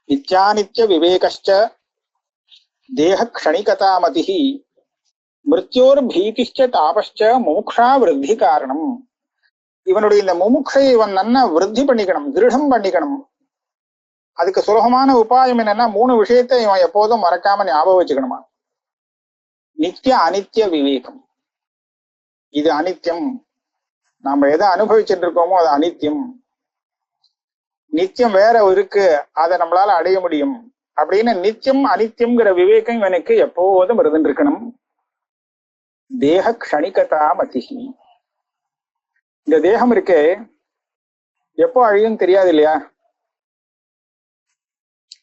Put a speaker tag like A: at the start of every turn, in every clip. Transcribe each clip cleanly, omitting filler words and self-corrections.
A: நித்யானித்ய விவேகஸ்ச தேக க்ஷணிகதாமதிः மிருத்யோர் பீதிஷ்ச தாபஸ்ச முமுக்ஷா விருத்தி காரணம். இவனுடைய இந்த முமுக்ஷை இவன் நன்னா விருத்தி பண்ணிக்கணும், திருடம் பண்ணிக்கணும். அதுக்கு சுலபமான உபாயம் என்னன்னா 3 விஷயத்தை இவன் எப்போதும் மறக்காம ஞாபகம் வச்சுக்கணுமா. நித்திய அனித்திய விவேகம். இது அனித்தியம், நாம எதை அனுபவிச்சுட்டு இருக்கோமோ அது அனித்தியம். நித்தியம் வேற இருக்கு, அதை நம்மளால அடைய முடியும் அப்படின்னு நித்தியம் அனித்தியம்ங்கிற விவேகம் இவனுக்கு எப்போதும் இருந்துருக்கணும். தேக க்ஷணிகதா மதிஹி. இந்த தேகம் இருக்கே எப்போ அழியும் தெரியாது இல்லையா.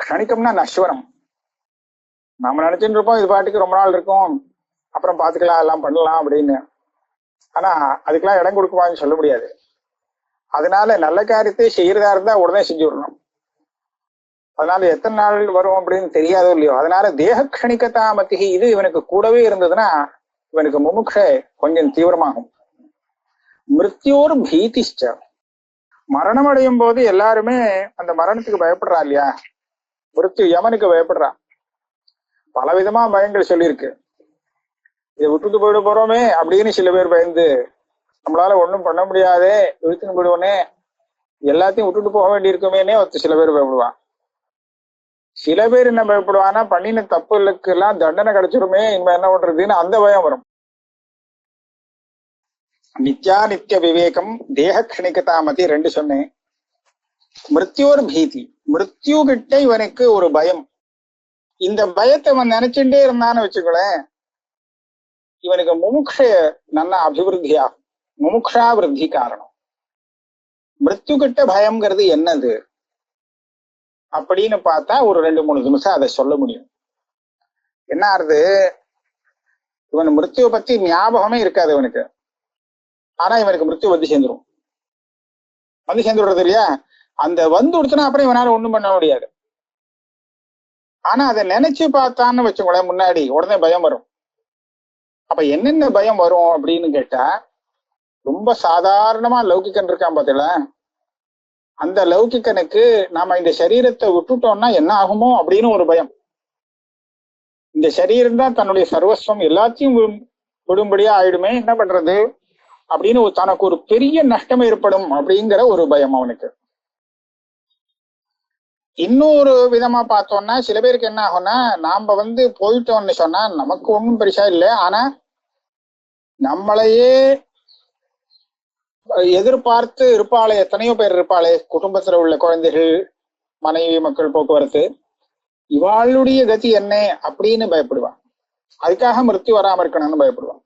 A: க்ஷணிக்கம்னா நஸ்வரம். நம்ம நினைச்சுட்டு இருப்போம் இது பாட்டுக்கு ரொம்ப நாள் இருக்கும், அப்புறம் பாத்துக்கலாம் எல்லாம் பண்ணலாம் அப்படின்னு. ஆனா அதுக்கெல்லாம் இடம் கொடுக்குமான்னு சொல்ல முடியாது. அதனால நல்ல காரியத்தை செய்யறதா இருந்தா உடனே செஞ்சு விடணும். அதனால எத்தனை நாள் வரும் அப்படின்னு தெரியாதோ இல்லையோ. அதனால தேக க்ஷணிகதா மதிஹி இது இவனுக்கு கூடவே இருந்ததுன்னா இவனுக்கு முமுக்ஷ கொஞ்சம் தீவிரமாகும். மிருத்யோர் பீதிஷ்ச. மரணம் அடையும் போது எல்லாருமே அந்த மரணத்துக்கு பயப்படுறா இல்லையா. மிருத்யு யமனுக்கு பயப்படுறான். பலவிதமா பயங்கள் சொல்லியிருக்கு. இதை விட்டுட்டு போயிட போறோமே அப்படின்னு சில பேர் பயந்து, நம்மளால ஒண்ணும் பண்ண முடியாதே இழுத்துன்னு போயிடுவோனே, எல்லாத்தையும் விட்டுட்டு போக வேண்டியிருக்குமேனே சில பேர் பயப்படுவான். சில பேர் என்ன பயப்படுவான்னா பண்ணின தப்புகளுக்கு எல்லாம் தண்டனை கிடைச்சிருமே, இனிமே என்ன பண்றதுன்னு அந்த பயம் வரும். நித்யா நித்திய விவேகம் தேக க்ஷணிகதாமதி 2 சொன்னேன். மிருத்யோர் பீதி. மிருத்யு கிட்ட இவனுக்கு ஒரு பயம். இந்த பயத்தை அவன் நினைச்சுட்டே இருந்தான்னு வச்சுக்கோளேன், இவனுக்கு முமுக்ஷ நல்லா அபிவிருத்தியாகும். முமுக்ஷா விருத்தி காரணம். மிருத்யு கிட்ட பயம்ங்கிறது என்னது அப்படின்னு பார்த்தா ஒரு 2-3 நிமிஷம் அதை சொல்ல முடியும். என்ன ஆறுது, இவன் மிருத்யுவை பத்தி ஞாபகமே இருக்காது இவனுக்கு. ஆனா இவனுக்கு மிருத்யு வந்து சேர்ந்துடுறது இல்லையா. அந்த வந்து கொடுத்தனா அப்புறம் இவனால ஒண்ணும் பண்ண முடியாது. ஆனா அதை நினைச்சு பார்த்தான்னு வச்சுக்கோங்களேன், முன்னாடி உடனே பயம் வரும். அப்ப என்னென்ன பயம் வரும் அப்படின்னு கேட்டா, ரொம்ப சாதாரணமா லௌகிக்கன் இருக்கான் பார்த்தீங்களா, அந்த லௌகிக்கனுக்கு நாம இந்த சரீரத்தை விட்டுட்டோம்னா என்ன ஆகுமோ அப்படின்னு ஒரு பயம். இந்த சரீரம் தான் தன்னுடைய சர்வஸ்வம், எல்லாத்தையும் விடும்படியா ஆயிடுமே, என்ன பண்றது அப்படின்னு தனக்கு ஒரு பெரிய நஷ்டம் ஏற்படும் அப்படிங்கிற ஒரு பயம் அவனுக்கு. இன்னொரு விதமா பார்த்தோம்னா சில பேருக்கு என்ன ஆகும்னா, நாம போயிட்டோம்னு சொன்னா நமக்கு ஒன்றும் பெருசா இல்லை, ஆனா நம்மளையே எதிர்பார்த்து இருப்பாளே எத்தனையோ பேர் இருப்பாளே, குடும்பத்துல உள்ள குழந்தைகள், மனைவி, மக்கள், போக்குவரத்து, இவாளுடைய கதி என்ன அப்படின்னு பயப்படுவான். அதுக்காக மிருத்யு வராம இருக்கணும்னு பயப்படுவான்.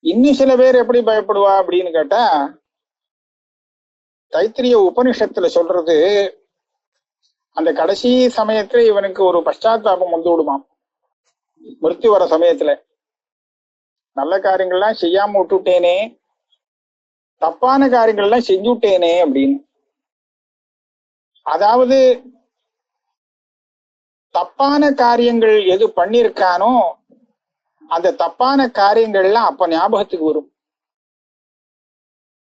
A: இன்னும் சில பேர் எப்படி பயப்படுவா அப்படின்னு கேட்டா, தைத்திரிய உபனிஷத்துல சொல்றது, அந்த கடைசி சமயத்துல இவனுக்கு ஒரு பశ్చాத்தாபம் வந்து விடுமாம். மிருத்யு வர சமயத்துல நல்ல காரியங்கள்லாம் செய்யாம விட்டுட்டேனே, தப்பான காரியங்கள்லாம் செஞ்சு விட்டேனே அப்படின்னு. அதாவது தப்பான காரியங்கள் எது பண்ணிருக்கானோ அந்த தப்பான காரியங்கள்லாம் அப்ப ஞாபகத்துக்கு வரும்.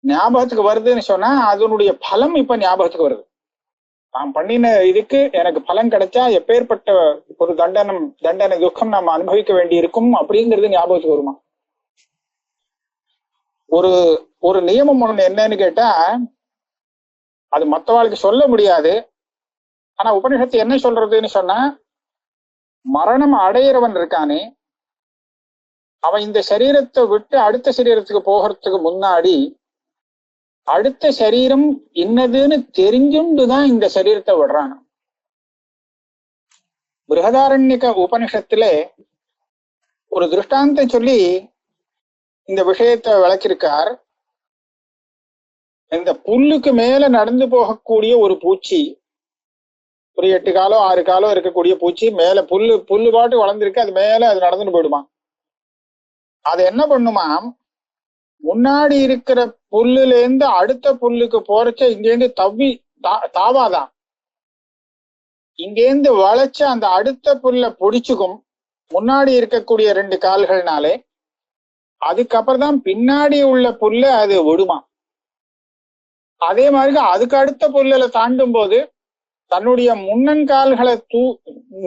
A: ஞாபகத்துக்கு வருதுன்னு சொன்னா அதனுடைய பலம் இப்ப ஞாபகத்துக்கு வருது. நான் பண்ணின இதுக்கு எனக்கு பலன் கிடைச்சா எப்பேற்பட்ட ஒரு தண்டனை துக்கம் நம்ம அனுபவிக்க வேண்டி இருக்கும் அப்படிங்கிறது ஞாபகத்துக்கு வருமா. ஒரு நியமம் ஒண்ணு என்னன்னு கேட்டா, அது மற்றவாளுக்கு சொல்ல முடியாது. ஆனா உபனிஷத்து என்ன சொல்றதுன்னு சொன்னா, மரணம் அடையிறவன் இருக்கானே, அவன் இந்த சரீரத்தை விட்டு அடுத்த சரீரத்துக்கு போகிறதுக்கு முன்னாடி அடுத்த சரீரம் இன்னதுன்னு தெரிஞ்சுண்டுதான் இந்த சரீரத்தை விடுறான். பிருஹதாரண்யக உபனிஷத்துல ஒரு திருஷ்டாந்தம் சொல்லி இந்த விஷயத்தை விளக்கியிருக்கார். இந்த புல்லுக்கு மேல நடந்து போகக்கூடிய ஒரு பூச்சி, ஒரு 8 காலோ 6 காலோ இருக்கக்கூடிய பூச்சி, மேல புல்லு பாட்டு வளர்ந்துருக்கு, அது மேல அது நடந்துட்டு போயிடுமா. அது என்ன பண்ணுமாம், முன்னாடி இருக்கிற புல்லுல இருந்து அடுத்த புல்லுக்கு போறச்ச இங்கேருந்து தாவாதான், இங்கேருந்து வளைச்ச அந்த அடுத்த புல்ல பிடிச்சுக்கும் முன்னாடி இருக்கக்கூடிய 2 கால்கள்னாலே. அதுக்கப்புறம் தான் பின்னாடி உள்ள புல்ல அது விடுமா. அதே மாதிரி அதுக்கு அடுத்த புல்லுல தாண்டும் போது தன்னுடைய முன்னன்கால்களை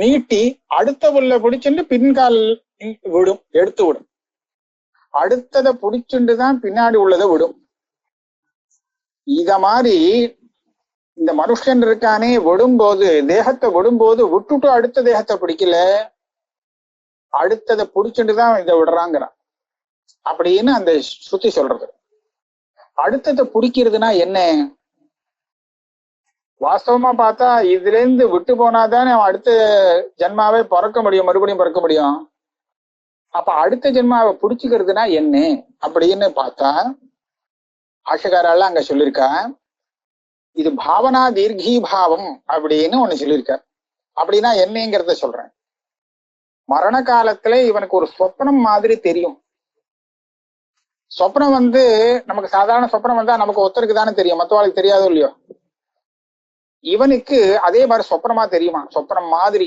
A: நீட்டி அடுத்த புல்ல பிடிச்சுட்டு பின்கால் விடும், எடுத்து விடும். அடுத்ததை பிடிச்சுட்டுதான் பின்னாடி உள்ளதை விடும். இத மாதிரி இந்த மனுஷன் இருக்கானே, விடும்போது தேகத்தை விடும்போது விட்டுட்டு அடுத்த தேகத்தை பிடிக்கல, அடுத்ததை பிடிச்சுட்டுதான் இதை விடுறாங்கிறான் அப்படின்னு அந்த ஸ்ருதி சொல்றது. அடுத்ததை பிடிக்கிறதுனா என்ன? வாஸ்தவமா பார்த்தா இதுல இருந்து விட்டு போனாதானே அவன் அடுத்த ஜென்மாவே பிறக்க முடியும், மறுபடியும் பிறக்க முடியும். அப்ப அடுத்த ஜென்மாவை பிடிச்சுக்கிறதுனா என்ன அப்படின்னு பார்த்தா ஆஷகாரால அங்க சொல்லியிருக்கா, இது பாவனா தீர்கி பாவம் அப்படின்னு ஒண்ணு சொல்லியிருக்க. அப்படின்னா என்னங்கிறத சொல்றேன். மரண காலத்துல இவனுக்கு ஒரு சொப்னம் மாதிரி தெரியும். சொப்னம் நமக்கு சாதாரண சொப்னம் வந்தா நமக்கு ஒருத்தருக்கு தானே தெரியும், மற்றவாளுக்கு தெரியாதோ இல்லையோ. இவனுக்கு அதே மாதிரி சொப்னமா தெரியுமா, சொப்னம் மாதிரி.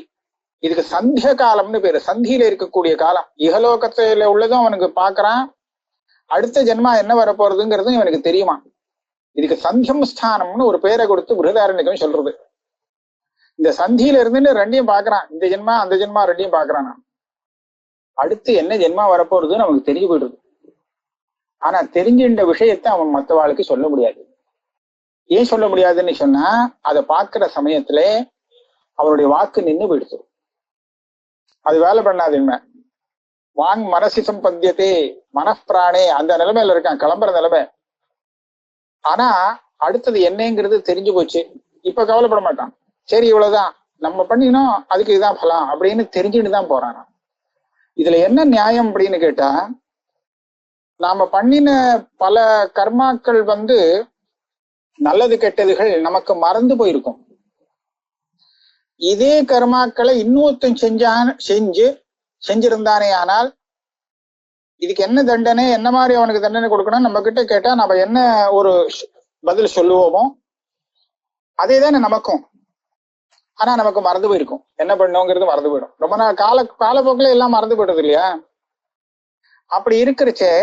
A: இதுக்கு சந்திய காலம்னு பேரு, சந்தியில இருக்கக்கூடிய காலம். இகலோகத்துல உள்ளதும் அவனுக்கு பாக்குறான், அடுத்த ஜென்மா என்ன வரப்போறதுங்கிறதும் இவனுக்கு தெரியுமா. இதுக்கு சந்தியம் ஸ்தானம்னு ஒரு பேரை கொடுத்து பிருகதாரண்யகம் சொல்றது. இந்த சந்தியில இருந்துன்னு ரெண்டையும் பாக்குறான், இந்த ஜென்மா அந்த ஜென்மா ரெண்டையும் பாக்குறான். அடுத்து என்ன ஜென்மா வரப்போறதுன்னு நமக்கு தெரிய போயிடுது. ஆனா தெரிஞ்சின்ற விஷயத்த அவன் மற்றவாளுக்கு சொல்ல முடியாது. ஏன் சொல்ல முடியாதுன்னு சொன்னா, அதை பார்க்கிற சமயத்துல அவனுடைய வாக்கு நின்று போயிடுச்சு. அது வேலை பண்ணாது. என்ன வாங் மனசி சம்பத்தியத்தே மனப்பிராணே, அந்த நிலைமையில இருக்கான், கிளம்புற நிலைமை. ஆனா அடுத்தது என்னங்கிறது தெரிஞ்சு போச்சு. இப்ப கவலைப்பட மாட்டான். சரி இவ்வளவுதான் நம்ம பண்ணினோம், அதுக்கு இதுதான் பலம் அப்படின்னு தெரிஞ்சுட்டு தான் போறான். இதுல என்ன நியாயம் அப்படின்னு கேட்டா, நாம பண்ணின பல கர்மாக்கள் நல்லது கெட்டதுகள் நமக்கு மறந்து போயிருக்கும். இதே கர்மாக்களை இன்னொருத்தன் செஞ்சிருந்தானே ஆனால் இதுக்கு என்ன தண்டனை, என்ன மாதிரி அவனுக்கு தண்டனை கொடுக்கணும் நம்ம கிட்ட கேட்டா நம்ம என்ன ஒரு பதில் சொல்லுவோமோ அதே தானே நமக்கும். ஆனா நமக்கு மறந்து போயிருக்கும், என்ன பண்ணோங்கிறது மறந்து போயிடும். ரொம்ப நாள் காலப்போக்கில எல்லாம் மறந்து போயிடுது இல்லையா. அப்படி இருக்கிறச்சே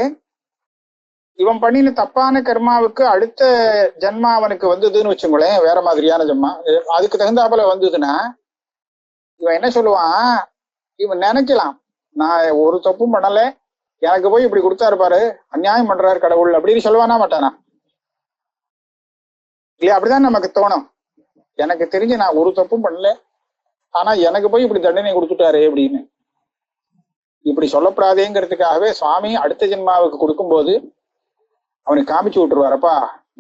A: இவன் பண்ணின தப்பான கர்மாவுக்கு அடுத்த ஜென்மா அவனுக்கு வந்ததுன்னு வச்சுங்களேன், வேற மாதிரியான ஜென்மா அதுக்கு தகுந்தாப்புல வந்ததுன்னா இவன் என்ன சொல்லுவான், இவன் நினைக்கலாம் நான் ஒரு தப்பும் பண்ணல, எனக்கு போய் இப்படி கொடுத்தாரு பாரு, அநியாயம் பண்றாரு கடவுள் அப்படின்னு சொல்லுவானா மாட்டானா இல்லையா. அப்படிதான் நமக்கு தோணும். எனக்கு தெரிஞ்சு நான் ஒரு தப்பும் பண்ணல, ஆனா எனக்கு போய் இப்படி தண்டனை கொடுத்துட்டாரு அப்படின்னு. இப்படி சொல்லப்படாதேங்கிறதுக்காகவே சுவாமி அடுத்த ஜென்மாவுக்கு கொடுக்கும்போது அவனுக்கு காமிச்சு விட்டுருவாரப்பா.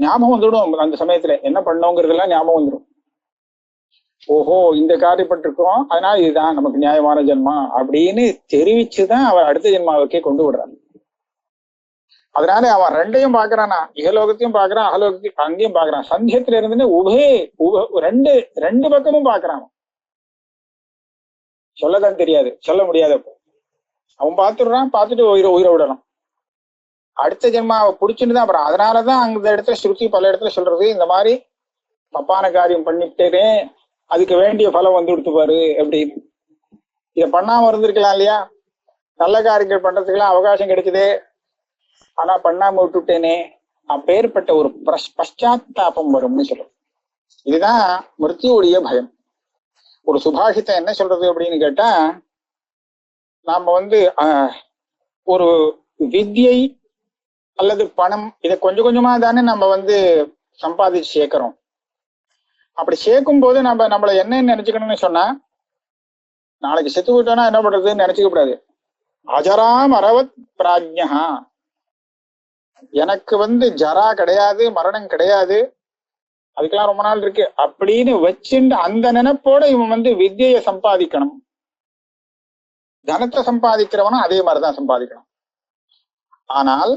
A: ஞாபகம் வந்துடும், அந்த சமயத்துல என்ன பண்ணோங்கிறதெல்லாம் ஞாபகம் வந்துடும். ஓஹோ இந்த காரியப்பட்டிருக்கோம், அதனால இதுதான் நமக்கு நியாயமான ஜென்மா அப்படின்னு தெரிவிச்சுதான் அவன் அடுத்த ஜென்மாவுக்கே கொண்டு விடுறான். அதனால அவன் ரெண்டையும் பாக்குறானா, இகலோகத்தையும் பாக்குறான், அகலோகத்தையும் அங்கேயும் பாக்குறான். சந்தியத்துல இருந்துன்னு ரெண்டு பக்கமும் பாக்குறான். சொல்லதான் தெரியாது, சொல்ல முடியாது. அப்போ அவன் பார்த்துடுறான், பார்த்துட்டு உயிரை விடணும். அடுத்த ஜென்மாவை பிடிச்சுட்டு தான் அப்புறம். அதனாலதான் அந்த இடத்துல ஸ்ருதி பல இடத்துல சொல்றது, இந்த மாதிரி தப்பான காரியம் பண்ணிட்டே அதுக்கு வேண்டிய பலம் கொடுத்து பாரு அப்படின்னு. இதை பண்ணாம இருந்திருக்கலாம் இல்லையா, நல்ல காரியங்கள் பண்றதுக்கெல்லாம் அவகாசம் கிடைக்குது, ஆனா பண்ணாம விட்டுட்டேனே, அப்பேற்பட்ட ஒரு பశ్చాத்தாபம் வரும்னு சொல்றோம். இதுதான் மிருத்யுவுடைய பயம். ஒரு சுபாஷிதம் என்ன சொல்றது அப்படின்னு கேட்டா, நாம ஒரு வித்யை அல்லது பணம் இதை கொஞ்சம் கொஞ்சமா தானே நம்ம சம்பாதிச்சு சேர்க்கிறோம். அப்படி சேர்க்கும் போது நம்மள என்ன நினைச்சுக்கணும்னு சொன்னா, நாளைக்கு செத்து விட்டோம்னா என்ன பண்றதுன்னு நினைச்சுக்க கூடாது. அஜராம் அரவத் பிராஜ்யா, எனக்கு ஜரா கிடையாது, மரணம் கிடையாது, அதுக்கெல்லாம் ரொம்ப நாள் இருக்கு அப்படின்னு வச்சுட்டு அந்த நினைப்போட இவன் வித்யை சம்பாதிக்கணும். தனத்தை சம்பாதிக்கிறவனும் அதே மாதிரிதான் சம்பாதிக்கணும். ஆனால்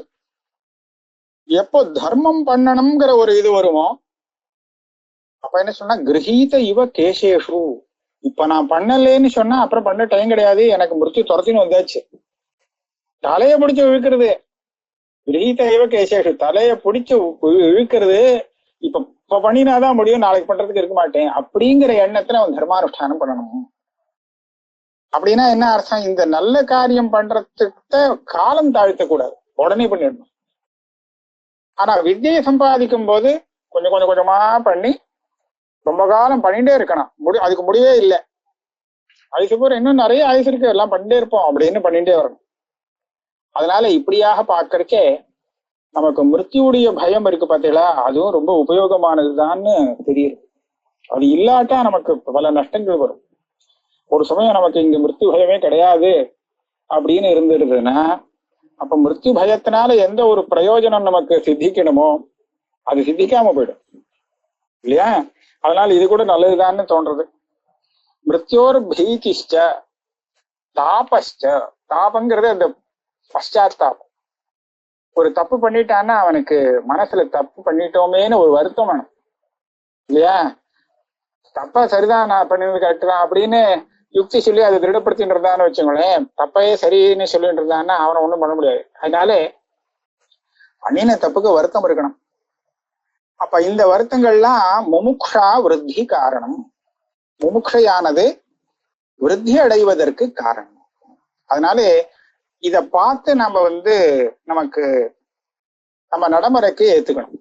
A: எப்போ தர்மம் பண்ணணுங்கிற ஒரு இது வருமோ அப்ப என்ன சொன்னா, கிரகீத இவ கேசேஷு, இப்ப நான் பண்ணலேன்னு சொன்னா அப்புறம் பண்ண டைம் கிடையாது, எனக்கு மிருத்யு துரத்தின்னு வந்தாச்சு. தலைய பிடிச்சு இழுக்கிறது, கிரகீத இவ கேசேஷு, தலைய பிடிச்சு இழுக்கிறது. இப்ப பண்ணினாதான் முடியும், நாளைக்கு பண்றதுக்கு இருக்க மாட்டேன் அப்படிங்கிற எண்ணத்துல அவன் தர்மானுஷ்டானம் பண்ணணும். அப்படின்னா என்ன அர்த்தம், இந்த நல்ல காரியம் பண்றதுக்கு காலம் தாழ்த்தக்கூடாது, உடனே பண்ணிடணும். ஆனா வித்தியை சம்பாதிக்கும் போது கொஞ்சம் கொஞ்சமா பண்ணி ரொம்ப காலம் பண்ணிட்டே இருக்கணும். அதுக்கு முடிவே இல்லை. ஆயுசு பூரா இன்னும் நிறைய ஆயுசு இருக்கு, எல்லாம் பண்ணிட்டே இருப்போம் அப்படின்னு பண்ணிட்டே வரணும். அதனால இப்படியாக பார்க்கறச்சே நமக்கு மிருத்யுடைய பயம் இருக்கு பார்த்தீங்களா, அதுவும் ரொம்ப உபயோகமானதுதான்னு தெரியுது. அது இல்லாட்டா நமக்கு பல நஷ்டங்கள் வரும். ஒரு சமயம் நமக்கு இங்க மிருத்யு பயமே கிடையாது அப்படின்னு இருந்துருதுன்னா, அப்ப மிருத்யு பயத்தினால எந்த ஒரு பிரயோஜனம் நமக்கு சித்திக்கணுமோ அது சித்திக்காம போயிடும் இல்லையா? அதனால இது கூட நல்லதுதான்னு தோன்றது. மிருத்யோர் பீதிஷ்ட தாபஷ்ட, தாபங்கிறது அந்த பశ్చాத்தாபம். ஒரு தப்பு பண்ணிட்டான்னா அவனுக்கு மனசுல தப்பு பண்ணிட்டோமேன்னு ஒரு வருத்தம் வேணும் இல்லையா? தப்பா சரிதான், நான் பண்ணது கரெக்ட் தான் அப்படின்னு யுக்தி சொல்லி அதை திருடப்படுத்தின்னு இருந்தான்னு வச்சுக்கோங்களேன், தப்பையே சரின்னு சொல்லிட்டு இருந்தான்னா அவனை ஒண்ணும் பண்ண முடியாது. அதனால பண்ணின தப்புக்கு வருத்தம் இருக்கணும். அப்ப இந்த வருத்தங்கள்லாம் முமுக்ஷா விருத்தி காரணம். முமுக்ஷையானது விருத்தி அடைவதற்கு காரணம். அதனால இத பார்த்து நம்ம நமக்கு நம்ம நடைமுறைக்கு ஏத்துக்கணும்.